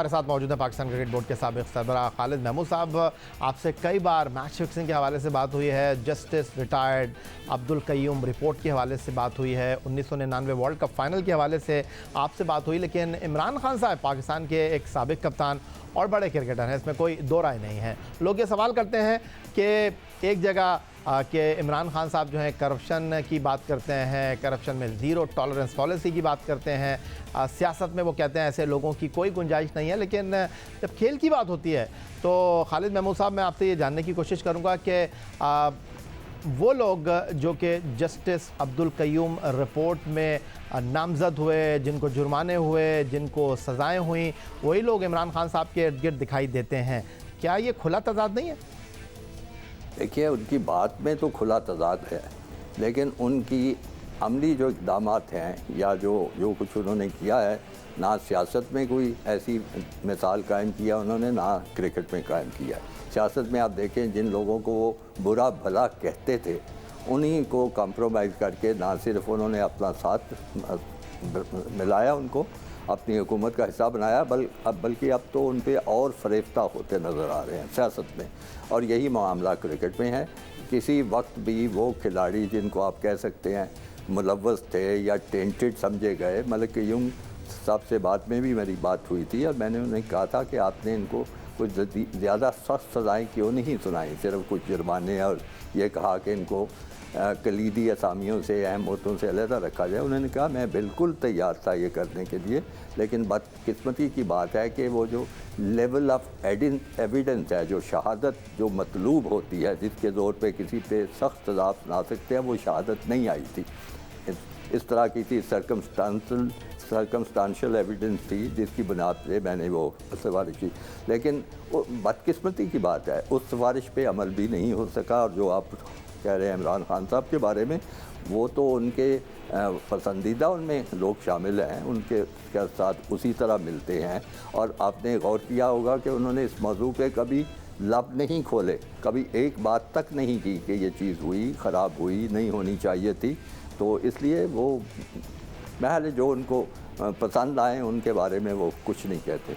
हमारे साथ मौजूद है पाकिस्तान क्रिकेट बोर्ड के साबिक सरबराह खालिद महमूद साहब। आपसे कई बार मैच फिक्सिंग के हवाले से बात हुई है, justice retired Abdul Qayyum report के हवाले से बात हुई है, 1999 वर्ल्ड कप फाइनल के हवाले से आपसे बात हुई, लेकिन इमरान खान साहब पाकिस्तान के एक साबिक कप्तान और बड़े क्रिकेटर हैं, इसमें कोई दो राय नहीं है। लोग ये सवाल करते हैं कि एक जगह कि इमरान खान साहब जो हैं करप्शन की बात करते हैं, करप्शन में ज़ीरो टॉलरेंस पॉलिसी की बात करते हैं, सियासत में वो कहते हैं ऐसे लोगों की कोई गुंजाइश नहीं है, लेकिन जब खेल की बात होती है तो खालिद महमूद साहब मैं आपसे ये जानने की कोशिश करूँगा कि वो लोग जो कि जस्टिस अब्दुल कय्यूम रिपोर्ट में नामज़द हुए, जिनको जुर्माने हुए, जिनको सज़ाएँ हुई, वही लोग इमरान खान साहब के इर्द गिर्द दिखाई देते हैं। क्या ये खुला तज़ाद नहीं है? देखिए, उनकी बात में तो खुला तज़ाद है, लेकिन उनकी अमली जो इक़दामात हैं या जो कुछ उन्होंने किया है, ना सियासत में कोई ऐसी मिसाल कायम किया उन्होंने, ना क्रिकेट में कायम किया। सियासत में आप देखें, जिन लोगों को वो बुरा भला कहते थे उन्हीं को कंप्रोमाइज़ करके ना सिर्फ उन्होंने अपना साथ मिलाया, उनको अपनी हुकूमत का हिस्सा बनाया, बल्कि अब तो उन पर और फरेफ्ता होते नज़र आ रहे हैं सियासत में। और यही मामला क्रिकेट में है। किसी वक्त भी वो खिलाड़ी जिनको आप कह सकते हैं मुलव्वस थे या टेंटेड समझे गए, मलिक कय्यूम साहब से बाद में भी मेरी बात हुई थी और मैंने उन्हें कहा था कि आपने इनको कुछ ज़्यादा सख्त सज़ाएँ क्यों नहीं सुनाई, सिर्फ कुछ जुर्माने और ये कहा कि इनको कलीदी असामियों से, अहम मुद्दों से अलहदा रखा जाए। उन्होंने कहा मैं बिल्कुल तैयार था ये करने के लिए, लेकिन बदकिस्मती की बात है कि वो जो लेवल ऑफ एविडेंस है, जो शहादत जो मतलूब होती है, जिसके ज़ोर पे किसी पे सख्त सज़ा सुना सकते हैं, वो शहादत नहीं आई थी। इस तरह की थी सर्कमस्टांशियल एविडेंस थी, जिसकी बुनियाद पे मैंने वो सिफारिश की। लेकिन वो बदकिस्मती की बात है, उस सिफारिश पे अमल भी नहीं हो सका। और जो आप कह रहे हैं इमरान खान साहब के बारे में, वो तो उनके पसंदीदा उनमें लोग शामिल हैं, उनके साथ उसी तरह मिलते हैं। और आपने गौर किया होगा कि उन्होंने इस मौजू पे कभी लब नहीं खोले, कभी एक बात तक नहीं की कि ये चीज़ हुई, ख़राब हुई, नहीं होनी चाहिए थी। तो इसलिए वो महल जो उनको पसंद आए उनके बारे में वो कुछ नहीं कहते।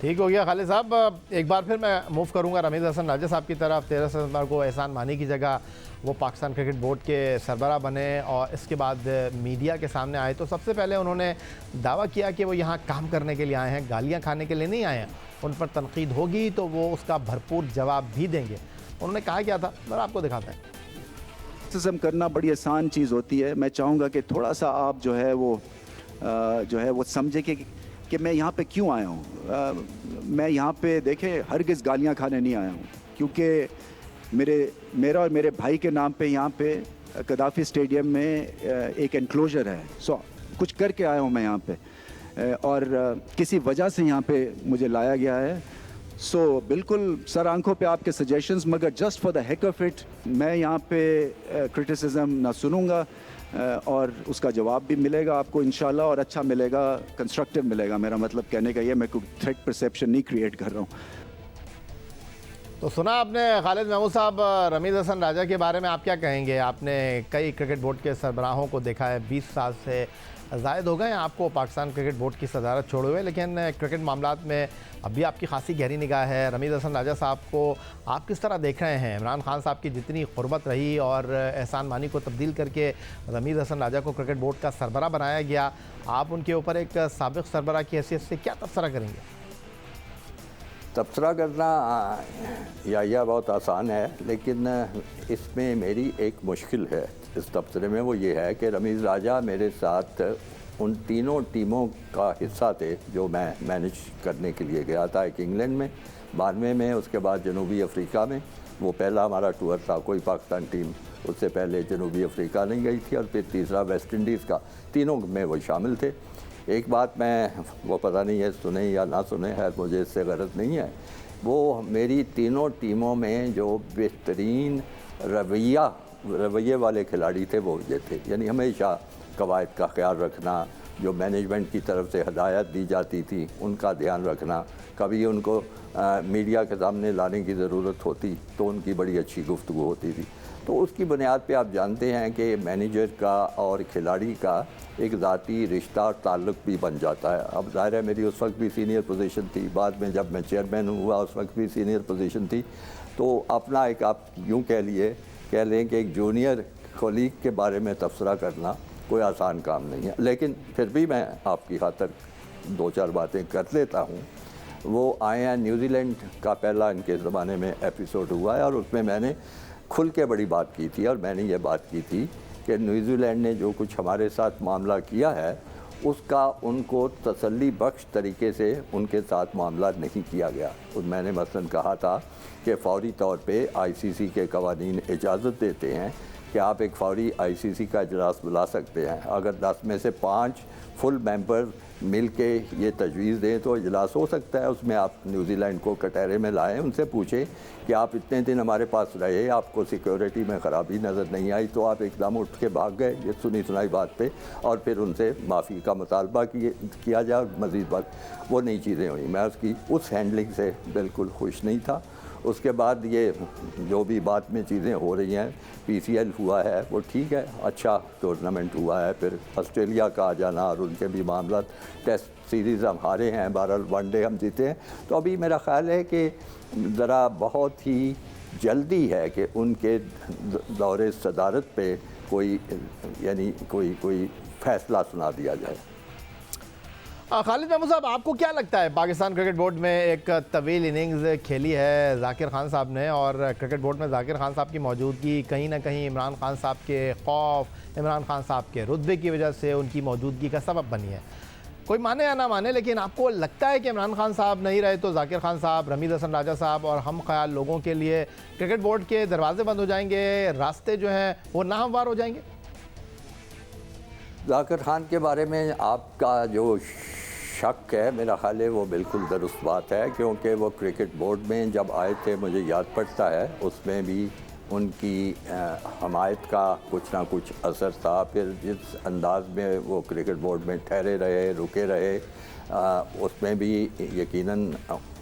ठीक हो गया खालिद साहब। एक बार फिर मैं मूव करूंगा रमीज़ हसन राजा साहब की तरफ। 13 सितंबर को एहसान मानी की जगह वो पाकिस्तान क्रिकेट बोर्ड के सरबराह बने और इसके बाद मीडिया के सामने आए तो सबसे पहले उन्होंने दावा किया कि वो यहाँ काम करने के लिए आए हैं, गालियाँ खाने के लिए नहीं आए हैं। उन पर तनकीद होगी तो वो उसका भरपूर जवाब भी देंगे। उन्होंने कहा क्या था, मैं आपको दिखाता है। क्रिटिसिज्म करना बड़ी आसान चीज़ होती है। मैं चाहूँगा कि थोड़ा सा आप जो है वो समझे कि मैं यहाँ पे क्यों आया हूँ। मैं यहाँ पे देखें हरगिज़ गालियाँ खाने नहीं आया हूँ, क्योंकि मेरा और मेरे भाई के नाम पे यहाँ पे गद्दाफ़ी स्टेडियम में एक एनक्लोजर है। सो कुछ करके आया हूँ मैं यहाँ पे, और किसी वजह से यहाँ पे मुझे लाया गया है। सो बिल्कुल सर आंखों पे आपके सजेशंस, मगर just for the heck of it मैं यहाँ पे क्रिटिसिज्म ना सुनूंगा और उसका जवाब भी मिलेगा आपको इंशाल्लाह, और अच्छा मिलेगा, कंस्ट्रक्टिव मिलेगा। मेरा मतलब कहने का ये, मैं कोई थ्रेट परसेप्शन नहीं क्रिएट कर रहा हूँ। तो सुना आपने खालिद महमूद साहब। रमीज़ हसन राजा के बारे में आप क्या कहेंगे? आपने कई क्रिकेट बोर्ड के सरबराहों को देखा है, 20 साल से ज़ायद हो गए आपको पाकिस्तान क्रिकेट बोर्ड की सदारत छोड़े हुए, लेकिन क्रिकेट मामलात में अभी आपकी खासी गहरी निगाह है। रमीज़ हसन राजा साहब को आप किस तरह देख रहे हैं? इमरान खान साहब की जितनी क़ुर्बत रही और एहसान मानी को तब्दील करके रमीज़ हसन राजा को क्रिकेट बोर्ड का सरबराह बनाया गया, आप उनके ऊपर एक साबिक़ सरबराह की हैसियत से क्या तबसरा करेंगे? तबसरा करना या बहुत आसान है, लेकिन इसमें मेरी एक मुश्किल है इस तबसरे में। वो ये है कि रमीज़ राजा मेरे साथ उन तीनों टीमों का हिस्सा थे जो मैं मैनेज करने के लिए गया था। एक इंग्लैंड में 92 में, उसके बाद जनूबी अफ्रीका में। वो पहला हमारा टूर था, कोई पाकिस्तान टीम उससे पहले जनूबी अफ्रीका नहीं गई थी, और फिर तीसरा वेस्ट इंडीज़ का। तीनों में वो शामिल थे। एक बात मैं, वो पता नहीं है सुने या ना सुने, है मुझे इससे गरज नहीं है, वो मेरी तीनों टीमों में जो बेहतरीन रवैये वाले खिलाड़ी थे वो ये थे। यानी हमेशा कवायद का ख्याल रखना, जो मैनेजमेंट की तरफ से हदायत दी जाती थी उनका ध्यान रखना, कभी उनको मीडिया के सामने लाने की ज़रूरत होती तो उनकी बड़ी अच्छी गुफ्तगू होती थी। तो उसकी बुनियाद पे आप जानते हैं कि मैनेजर का और खिलाड़ी का एक ज़ाती रिश्ता और ताल्लुक़ भी बन जाता है। अब ज़ाहिर है मेरी उस वक्त भी सीनियर पोजीशन थी, बाद में जब मैं चेयरमैन हुआ उस वक्त भी सीनियर पोजीशन थी। तो अपना एक आप यूँ कह लें कि एक जूनियर कोलीग के बारे में तबसरा करना कोई आसान काम नहीं है, लेकिन फिर भी मैं आपकी खातिर 2-4 बातें कर लेता हूँ। वो आए हैं, न्यूजीलैंड का पहला इनके ज़माने में एपिसोड हुआ है और उसमें मैंने खुल के बड़ी बात की थी और मैंने ये बात की थी कि न्यूजीलैंड ने जो कुछ हमारे साथ मामला किया है उसका उनको तसल्ली बख्श तरीके से उनके साथ मामला नहीं किया गया। और मैंने मसलन कहा था कि फ़ौरी तौर पे आईसीसी के कवानीन इजाज़त देते हैं कि आप एक फ़ौरी आईसीसी का इजलास बुला सकते हैं। अगर 10 में से 5 फुल मेंबर मिल के ये तजवीज़ दें तो इजलास हो सकता है। उसमें आप न्यूजीलैंड को कटहरे में लाएं, उनसे पूछें कि आप इतने दिन हमारे पास रहे, आपको सिक्योरिटी में ख़राबी नज़र नहीं आई तो आप एकदम उठ के भाग गए, ये सुनी सुनाई बात पे, और फिर उनसे माफ़ी का मुतालबा किया जाए और मज़ीद बात। वो नई चीज़ें हुई, मैं उसकी उस हैंडलिंग से बिल्कुल खुश नहीं था। उसके बाद ये जो भी बात में चीज़ें हो रही हैं, पीसीएल हुआ है वो ठीक है, अच्छा टूर्नामेंट हुआ है, फिर ऑस्ट्रेलिया का आ जाना और उनके भी मामला, टेस्ट सीरीज़ हम हारे हैं, 12 वनडे हम जीते हैं। तो अभी मेरा ख़्याल है कि ज़रा बहुत ही जल्दी है कि उनके दौरे सदारत पे कोई कोई फ़ैसला सुना दिया जाए। खालिद महमूद साहब, आपको क्या लगता है, पाकिस्तान क्रिकेट बोर्ड में एक तवील इनिंग्स खेली है जाकिर खान साहब ने और क्रिकेट बोर्ड में जाकिर खान साहब की मौजूदगी कहीं ना कहीं इमरान खान साहब के खौफ, इमरान खान साहब के रुतबे की वजह से उनकी मौजूदगी का सबब बनी है। कोई माने या ना माने, लेकिन आपको लगता है कि इमरान खान साहब नहीं रहे तो जाकिर खान साहब, रमीज़ हसन राजा साहब और हम ख्याल लोगों के लिए क्रिकेट बोर्ड के दरवाजे बंद हो जाएंगे, रास्ते जो हैं वो नाहमवार हो जाएंगे? जाकिर खान के बारे में आपका जो शक है, मेरा ख्याल है वो बिल्कुल दुरुस्त बात है, क्योंकि वो क्रिकेट बोर्ड में जब आए थे मुझे याद पड़ता है उसमें भी उनकी हमायत का कुछ ना कुछ असर था। फिर जिस अंदाज में वो क्रिकेट बोर्ड में ठहरे रहे, रुके रहे, उसमें भी यकीनन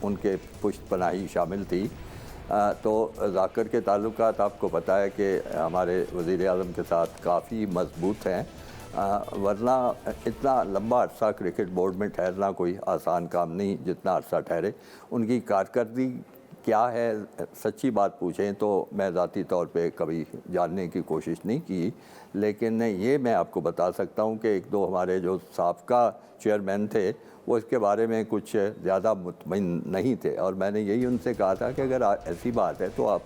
उनके पुश्त पनाही शामिल थी। तो जाकिर के ताल्लुकात आपको पता है कि हमारे वज़ीर आज़म के साथ काफ़ी मजबूत हैं, वरना इतना लंबा अरसा क्रिकेट बोर्ड में ठहरना कोई आसान काम नहीं जितना अरसा ठहरे। उनकी कारकर्दगी क्या है, सच्ची बात पूछें तो मैं ज़ाती तौर पे कभी जानने की कोशिश नहीं की, लेकिन ये मैं आपको बता सकता हूँ कि 1-2 हमारे जो साबका चेयरमैन थे वो इसके बारे में कुछ ज़्यादा मुतमईन नहीं थे, और मैंने यही उनसे कहा था कि अगर ऐसी बात है तो आप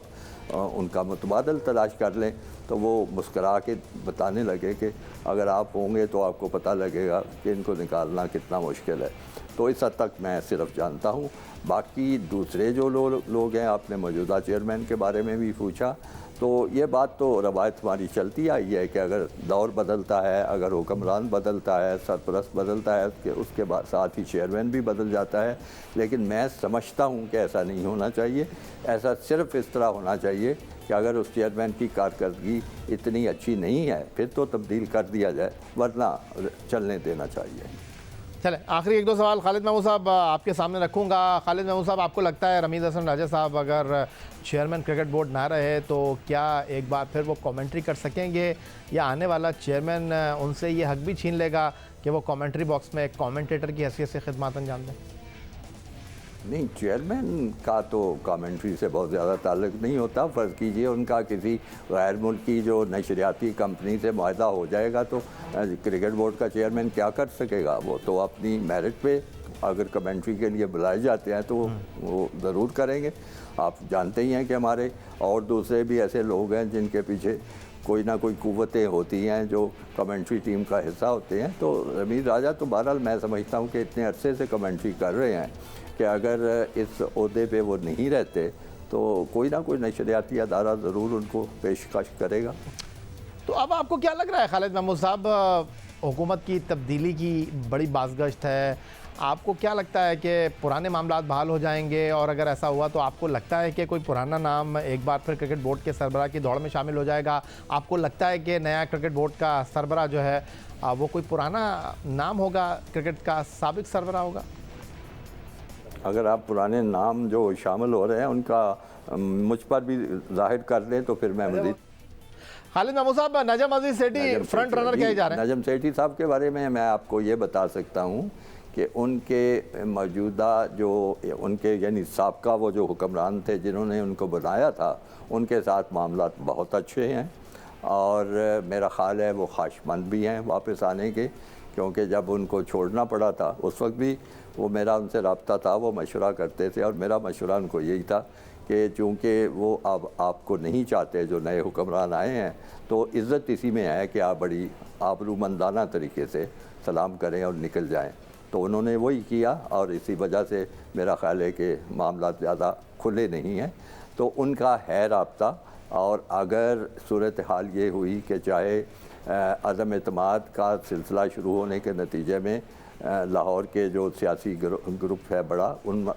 उनका मुतबादल तलाश कर लें। तो वो मुस्करा के बताने लगे कि अगर आप होंगे तो आपको पता लगेगा कि इनको निकालना कितना मुश्किल है। तो इस हद तक मैं सिर्फ जानता हूँ। बाकी दूसरे जो लोग हैं, आपने मौजूदा चेयरमैन के बारे में भी पूछा, तो ये बात तो रवायत हमारी चलती आई है कि अगर दौर बदलता है, अगर हुक्मरान बदलता है, सरपरस्त बदलता है, उसके बाद साथ ही चेयरमैन भी बदल जाता है। लेकिन मैं समझता हूँ कि ऐसा नहीं होना चाहिए। ऐसा सिर्फ इस तरह होना चाहिए कि अगर उस चेयरमैन की कारकर्दगी इतनी अच्छी नहीं है फिर तो तब्दील कर दिया जाए, वरना चलने देना चाहिए। चले, आखिरी 1-2 सवाल खालिद महमूद साहब आपके सामने रखूँगा। खालिद महमूद साहब, आपको लगता है रमीज़ हसन राजा साहब अगर चेयरमैन क्रिकेट बोर्ड ना रहे तो क्या एक बार फिर वो कमेंट्री कर सकेंगे, या आने वाला चेयरमैन उनसे ये हक भी छीन लेगा कि वो कमेंट्री बॉक्स में एक कमेंटेटर की हैसियत से खिदमत अंजाम दें? नहीं, चेयरमैन का तो कमेंट्री से बहुत ज़्यादा ताल्लुक़ नहीं होता। फ़र्ज़ कीजिए उनका किसी गैर मुल्की जो नशरियाती कंपनी से मुआहदा हो जाएगा तो क्रिकेट बोर्ड का चेयरमैन क्या कर सकेगा? वो तो अपनी मेरिट पे अगर कमेंट्री के लिए बुलाए जाते हैं तो वो ज़रूर करेंगे। आप जानते ही हैं कि हमारे और दूसरे भी ऐसे लोग हैं जिनके पीछे कोई ना कोई कुव्वतें होती हैं जो कमेंट्री टीम का हिस्सा होते हैं। तो रमीज़ राजा तो बहरहाल मैं समझता हूँ कि इतने अरसे से कमेंट्री कर रहे हैं कि अगर इस ओहदे पे वो नहीं रहते तो कोई ना कोई नशरियाती अदारा ज़रूर उनको पेशकश करेगा। तो अब आपको क्या लग रहा है खालिद महमूद साहब, हुकूमत की तब्दीली की बड़ी बाज़गश्त है, आपको क्या लगता है कि पुराने मामला बहाल हो जाएंगे, और अगर ऐसा हुआ तो आपको लगता है कि कोई पुराना नाम एक बार फिर क्रिकेट बोर्ड के सरबराह की दौड़ में शामिल हो जाएगा? आपको लगता है कि नया क्रिकेट बोर्ड का सरबराह जो है वो कोई पुराना नाम होगा, क्रिकेट का साबिक सरबराह होगा? अगर आप पुराने नाम जो शामिल हो रहे हैं उनका मुझ पर भी जाहिर कर दें तो फिर मैं मज़ीद। खालिद महमूद साहब, नजम अजीज सेठी फ्रंट रनर कहे जा रहे हैं। नजम सेठी साहब के बारे में मैं आपको ये बता सकता हूँ कि उनके मौजूदा जो उनके यानी साबका वो जो हुक्मरान थे जिन्होंने उनको बनाया था, उनके साथ मामला बहुत अच्छे हैं और मेरा ख़्याल है वो ख्वाहिशमंद भी हैं वापस आने के, क्योंकि जब उनको छोड़ना पड़ा था उस वक्त भी वो मेरा उनसे रब्ता था, वो मशवरा करते थे और मेरा मशवरा उनको यही था कि चूँकि वो अब आपको नहीं चाहते जो नए हुक्मरान आए हैं, तो इज़्ज़त इसी में है कि आप बड़ी आबरूमंदाना तरीके से सलाम करें और निकल जाएं। तो उन्होंने वही किया और इसी वजह से मेरा ख़्याल है कि मामला ज़्यादा खुले नहीं हैं, तो उनका है राब्ता। और अगर सूरत हाल ये हुई कि चाहे अदम एतमाद का सिलसिला शुरू होने के नतीजे में लाहौर के जो सियासी ग्रुप है बड़ा,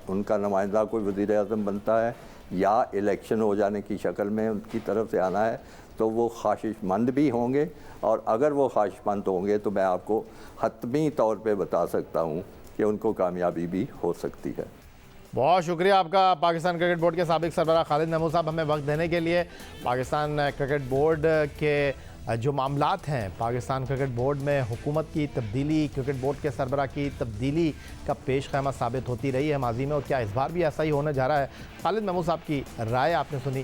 उनका नुमाइंदा कोई वज़ीर आज़म बनता है या इलेक्शन हो जाने की शक्ल में उनकी तरफ से आना है, तो वो ख्वाहिशमंद भी होंगे। और अगर वो ख्वाहिशमंद होंगे तो मैं आपको हतमी तौर पे बता सकता हूँ कि उनको कामयाबी भी हो सकती है। बहुत शुक्रिया आपका पाकिस्तान क्रिकेट बोर्ड के साबिक सरबराह खालिद महमूद साहब, हमें वक्त देने के लिए। पाकिस्तान क्रिकेट बोर्ड के जो मामलात हैं, पाकिस्तान क्रिकेट बोर्ड में हुकूमत की तब्दीली, क्रिकेट बोर्ड के सरबराह की तब्दीली का पेश ख़ैमा साबित होती रही है माजी में, और क्या इस बार भी ऐसा ही होने जा रहा है? खालिद महमूद साहब की राय आपने सुनी।